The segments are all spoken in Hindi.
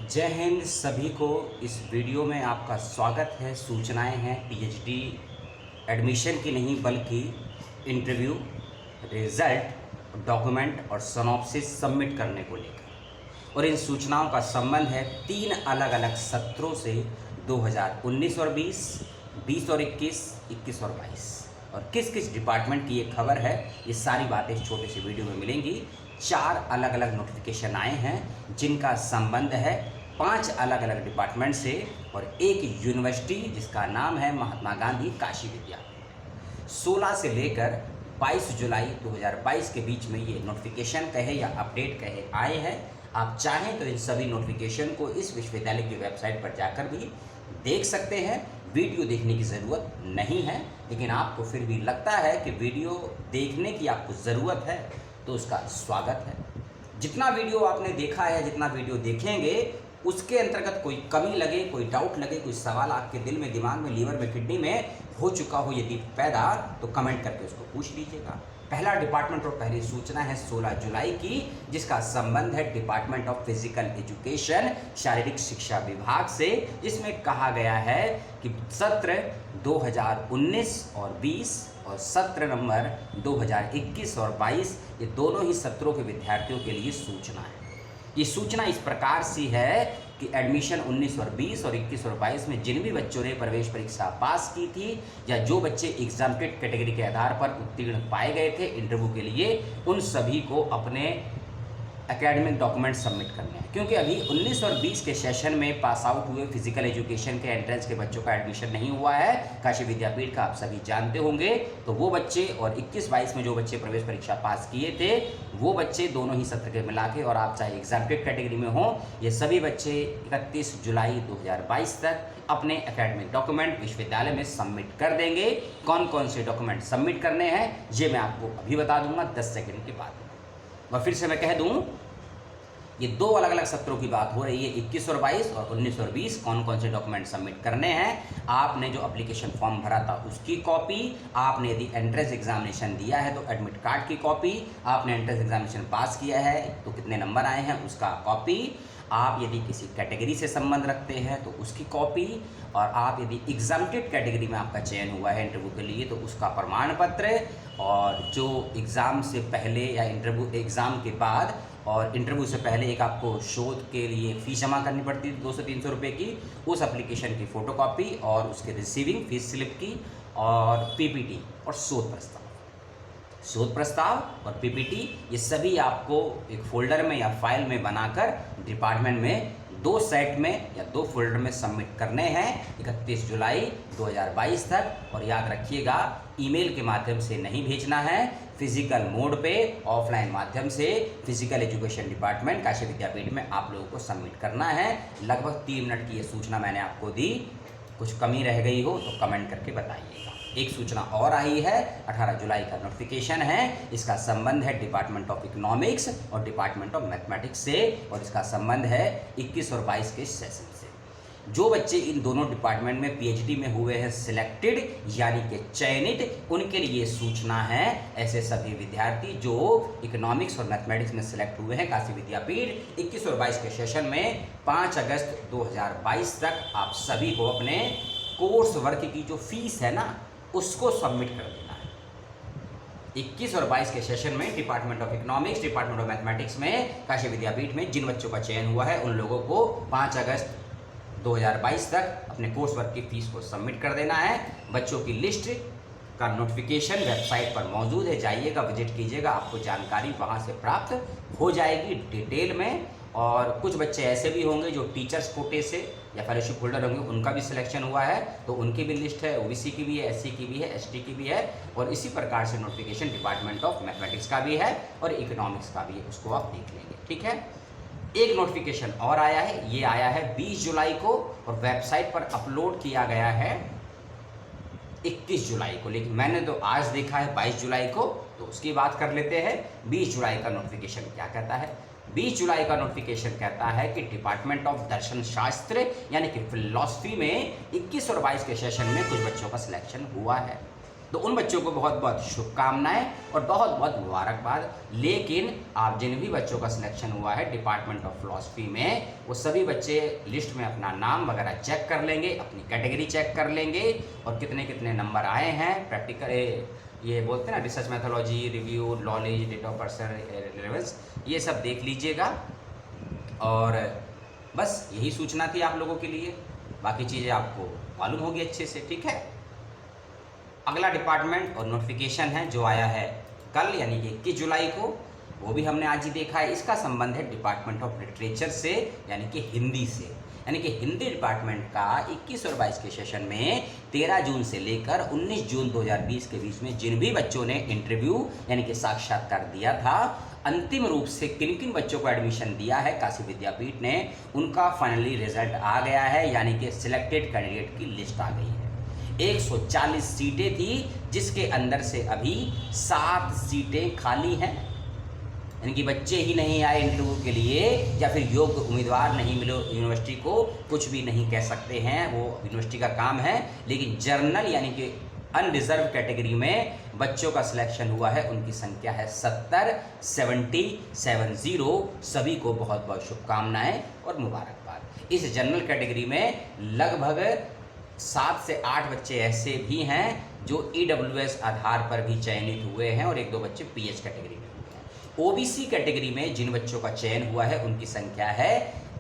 जय हिंद सभी को। इस वीडियो में आपका स्वागत है। सूचनाएं हैं पीएचडी एडमिशन की नहीं बल्कि इंटरव्यू, रिजल्ट, डॉक्यूमेंट और सिनॉप्सिस सबमिट करने को लेकर। और इन सूचनाओं का संबंध है 3 अलग अलग सत्रों से 2019 और 20, 20 और 21, 21 और 22 और किस किस डिपार्टमेंट की ये खबर है, ये सारी बातें इस छोटे से वीडियो में मिलेंगी। 4 अलग अलग नोटिफिकेशन आए हैं जिनका संबंध है 5 अलग अलग डिपार्टमेंट से और एक यूनिवर्सिटी जिसका नाम है महात्मा गांधी काशी विद्यापीठ। 16 से लेकर 22 जुलाई 2022 के बीच में ये नोटिफिकेशन कहे या अपडेट कहे आए हैं। आप चाहें तो इन सभी नोटिफिकेशन को इस विश्वविद्यालय की वेबसाइट पर जाकर भी देख सकते हैं। वीडियो देखने की ज़रूरत नहीं है, लेकिन आपको फिर भी लगता है कि वीडियो देखने की आपको ज़रूरत है तो उसका स्वागत है। जितना वीडियो आपने देखा है, जितना वीडियो देखेंगे, उसके अंतर्गत कोई कमी लगे, कोई डाउट लगे, कोई सवाल आपके दिल में, दिमाग में, लीवर में, किडनी में हो चुका हो यदि पैदा, तो कमेंट करके उसको पूछ लीजिएगा। पहला डिपार्टमेंट और पहली सूचना है 16 जुलाई की, जिसका संबंध है डिपार्टमेंट ऑफ फिजिकल एजुकेशन, शारीरिक शिक्षा विभाग से, जिसमें कहा गया है कि सत्र 2019 और 20 और सत्र नंबर 2021 और 22 ये दोनों ही सत्रों के विद्यार्थियों के लिए सूचना है। ये सूचना इस प्रकार सी है कि एडमिशन 19 और 20 और 21 और 22 में जिन भी बच्चों ने प्रवेश परीक्षा पास की थी या जो बच्चे एग्जाम्प्टेड कैटेगरी के आधार पर उत्तीर्ण पाए गए थे इंटरव्यू के लिए, उन सभी को अपने एकेडमिक डॉक्यूमेंट सबमिट करने हैं। क्योंकि अभी 19 और 20 के सेशन में पास आउट हुए फिजिकल एजुकेशन के एंट्रेंस के बच्चों का एडमिशन नहीं हुआ है काशी विद्यापीठ का, आप सभी जानते होंगे। तो वो बच्चे और 21-22 में जो बच्चे प्रवेश परीक्षा पास किए थे वो बच्चे दोनों ही सत्र के मिला के, और आप चाहे एग्जाम्प्टेड कैटेगरी में हो, ये सभी बच्चे 31 जुलाई 2022 तक अपने एकेडमिक डॉक्यूमेंट विश्वविद्यालय में सबमिट कर देंगे। कौन कौन से डॉक्यूमेंट सबमिट करने हैं ये मैं आपको अभी बता दूंगा 10 सेकेंड के बाद। और फिर से मैं कह दूं, ये 2 अलग अलग सत्रों की बात हो रही है, 21 और 22 और 19 और 20 कौन कौन से डॉक्यूमेंट सबमिट करने हैं। आपने जो एप्लीकेशन फॉर्म भरा था उसकी कॉपी, आपने यदि एंट्रेंस एग्जामिनेशन दिया है तो एडमिट कार्ड की कॉपी, आपने एंट्रेंस एग्जामिनेशन पास किया है तो कितने नंबर आए हैं उसका कॉपी, आप यदि किसी कैटेगरी से संबंध रखते हैं तो उसकी कॉपी, और आप यदि एग्जाम्प्टेड कैटेगरी में आपका चयन हुआ है इंटरव्यू के लिए तो उसका प्रमाण पत्र, और जो एग्ज़ाम से पहले या इंटरव्यू एग्ज़ाम के बाद और इंटरव्यू से पहले एक आपको शोध के लिए फ़ीस जमा करनी पड़ती थी 200-300 रुपये की, उस एप्लीकेशन की फ़ोटोकॉपी और उसके रिसीविंग फीस स्लिप की, और पीपीटी और शोध प्रस्ताव और पीपीटी, ये सभी आपको एक फोल्डर में या फाइल में बनाकर डिपार्टमेंट में 2 सेट में या 2 फोल्डर में सबमिट करने हैं 31 जुलाई 2022 तक। और याद रखिएगा, ईमेल के माध्यम से नहीं भेजना है, फिजिकल मोड पे ऑफलाइन माध्यम से फिजिकल एजुकेशन डिपार्टमेंट काशी विद्यापीठ में आप लोगों को सबमिट करना है। लगभग 3 मिनट की ये सूचना मैंने आपको दी, कुछ कमी रह गई हो तो कमेंट करके बताइएगा। एक सूचना और आई है, 18 जुलाई का नोटिफिकेशन है, इसका संबंध है डिपार्टमेंट ऑफ इकोनॉमिक्स और डिपार्टमेंट ऑफ मैथमेटिक्स से, और इसका संबंध है 21 और 22 के सेशन से। जो बच्चे इन दोनों डिपार्टमेंट में पीएचडी में हुए हैं सिलेक्टेड यानी कि चयनित, उनके लिए सूचना है। ऐसे सभी विद्यार्थी जो इकोनॉमिक्स और मैथमेटिक्स में सिलेक्ट हुए हैं काशी विद्यापीठ 21 और 22 के सेशन में 5 अगस्त 2022 तक आप सभी को अपने कोर्स वर्क की जो फीस है ना उसको सबमिट कर देना है। 21 और 22 के सेशन में department of economics, department of mathematics में काशी विद्यापीठ में जिन बच्चों का चयन हुआ है उन लोगों को 5 अगस्त 2022 तक अपने कोर्स वर्क की फीस को सबमिट कर देना है। बच्चों की लिस्ट का नोटिफिकेशन वेबसाइट पर मौजूद है, जाइएगा, विजिट कीजिएगा, आपको जानकारी वहां से प्राप्त हो जाएगी डिटेल में। और कुछ बच्चे ऐसे भी होंगे जो टीचर्स कोटे से या फेलोशिप होल्डर होंगे, उनका भी सिलेक्शन हुआ है तो उनकी भी लिस्ट है, ओबीसी की भी है, एससी की भी है, एसटी की भी है, और इसी प्रकार से नोटिफिकेशन डिपार्टमेंट ऑफ मैथमेटिक्स का भी है और इकोनॉमिक्स का भी है, उसको आप देख लेंगे। ठीक है, एक नोटिफिकेशन और आया है, ये आया है 20 जुलाई को और वेबसाइट पर अपलोड किया गया है 21 जुलाई को, लेकिन मैंने तो आज देखा है 22 जुलाई को, तो उसकी बात कर लेते हैं। 20 जुलाई का नोटिफिकेशन क्या कहता है? 20 जुलाई का नोटिफिकेशन कहता है कि डिपार्टमेंट ऑफ दर्शन शास्त्र यानी कि फिलॉसफी में 21 और 22 के सेशन में कुछ बच्चों का सिलेक्शन हुआ है। तो उन बच्चों को बहुत बहुत शुभकामनाएं और बहुत बहुत मुबारकबाद। लेकिन आप जिन भी बच्चों का सिलेक्शन हुआ है डिपार्टमेंट ऑफ फिलॉसफी में, वो सभी बच्चे लिस्ट में अपना नाम वगैरह चेक कर लेंगे, अपनी कैटेगरी चेक कर लेंगे और कितने कितने नंबर आए हैं। प्रैक्टिकल ये बोलते हैं ना, research methodology, review, knowledge, data of person relevance, ये सब देख लीजिएगा। और बस यही सूचना थी आप लोगों के लिए, बाकी चीज़ें आपको मालूम होगी अच्छे से, ठीक है। अगला डिपार्टमेंट और नोटिफिकेशन है जो आया है कल यानी कि 21 जुलाई को, वो भी हमने आज ही देखा है। इसका संबंध है डिपार्टमेंट ऑफ लिटरेचर से यानी कि हिंदी से, यानी कि हिंदी डिपार्टमेंट का 21 और 22 के सेशन में 13 जून से लेकर 19 जून 2020 के बीच में जिन भी बच्चों ने इंटरव्यू यानी कि साक्षात्कार दिया था, अंतिम रूप से किन किन बच्चों को एडमिशन दिया है काशी विद्यापीठ ने, उनका फाइनली रिजल्ट आ गया है, यानी कि सिलेक्टेड कैंडिडेट की लिस्ट आ गई है। 140 सीटें थी जिसके अंदर से अभी 7 सीटें खाली हैं, यानी कि बच्चे ही नहीं आए इंटरव्यू के लिए या फिर योग्य उम्मीदवार नहीं मिले यूनिवर्सिटी को, कुछ भी नहीं कह सकते हैं, वो यूनिवर्सिटी का काम है। लेकिन जर्नल यानी कि अनरिजर्व कैटेगरी में बच्चों का सिलेक्शन हुआ है, उनकी संख्या है 70 सभी को बहुत बहुत शुभकामनाएं और मुबारकबाद। इस जनरल कैटेगरी में लगभग 7 से 8 बच्चे ऐसे भी हैं जो EWS आधार पर भी चयनित हुए हैं और 1-2 बच्चे PH कैटेगरी में हुए हैं। OBC कैटेगरी में जिन बच्चों का चयन हुआ है उनकी संख्या है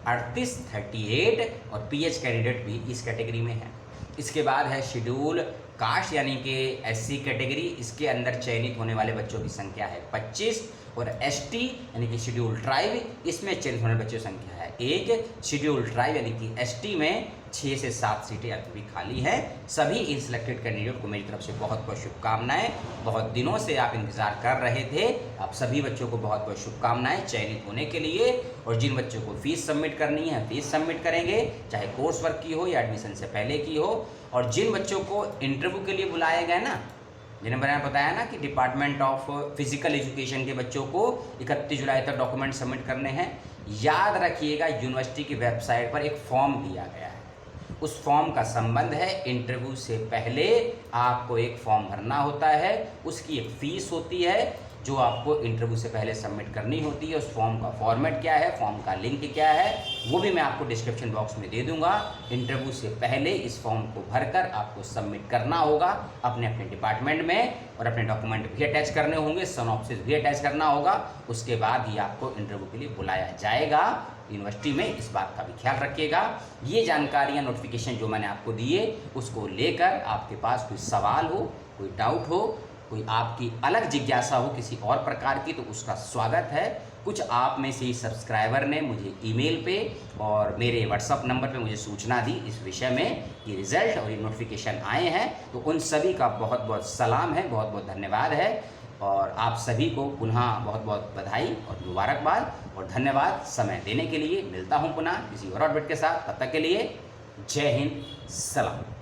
38 और PH कैंडिडेट भी इस कैटेगरी में है। इसके बाद है शेड्यूल कास्ट यानी कि SC कैटेगरी, इसके अंदर चयनित होने वाले बच्चों की संख्या है 25 और ST यानी कि शेड्यूल ट्राइब, इसमें चयनित होने वाले बच्चों की संख्या है 1। शेड्यूल ट्राइब यानी कि ST में 6 से 7 सीटें अभी भी खाली हैं। सभी इन सिलेक्टेड कैंडिडेट को मेरी तरफ से बहुत बहुत शुभकामनाएं। बहुत दिनों से आप इंतज़ार कर रहे थे, आप सभी बच्चों को बहुत बहुत शुभकामनाएं चयनित होने के लिए। और जिन बच्चों को फीस सबमिट करनी है फीस सबमिट करेंगे, चाहे कोर्स वर्क की हो या एडमिशन से पहले की हो। और जिन बच्चों को इंटरव्यू के लिए बुलाए गए ना, जिन्हें मैंने बताया ना कि डिपार्टमेंट ऑफ फिजिकल एजुकेशन के बच्चों को 31 जुलाई तक डॉक्यूमेंट सबमिट करने हैं, याद रखिएगा यूनिवर्सिटी की वेबसाइट पर एक फॉर्म दिया गया है। उस फॉर्म का संबंध है इंटरव्यू से पहले आपको एक फॉर्म भरना होता है, उसकी एक फ़ीस होती है जो आपको इंटरव्यू से पहले सबमिट करनी होती है। उस फॉर्म का फॉर्मेट क्या है, फॉर्म का लिंक क्या है, वो भी मैं आपको डिस्क्रिप्शन बॉक्स में दे दूंगा। इंटरव्यू से पहले इस फॉर्म को भरकर आपको सबमिट करना होगा अपने अपने डिपार्टमेंट में, और अपने डॉक्यूमेंट भी अटैच करने होंगे, सिनॉप्सिस भी अटैच करना होगा। उसके बाद ही आपको इंटरव्यू के लिए बुलाया जाएगा यूनिवर्सिटी में, इस बात का भी ख्याल रखिएगा। ये जानकारियाँ नोटिफिकेशन जो मैंने आपको दिए उसको लेकर आपके पास कोई सवाल हो, कोई डाउट हो, कोई आपकी अलग जिज्ञासा हो किसी और प्रकार की, तो उसका स्वागत है। कुछ आप में से ही सब्सक्राइबर ने मुझे ईमेल पे और मेरे व्हाट्सअप नंबर पे मुझे सूचना दी इस विषय में कि रिज़ल्ट और ये नोटिफिकेशन आए हैं, तो उन सभी का बहुत बहुत सलाम है, बहुत बहुत धन्यवाद है। और आप सभी को पुनः बहुत बहुत बधाई और मुबारकबाद और धन्यवाद समय देने के लिए। मिलता हूँ पुनः किसी और अपडेट के साथ, तब तक के लिए जय हिंद, सलाम।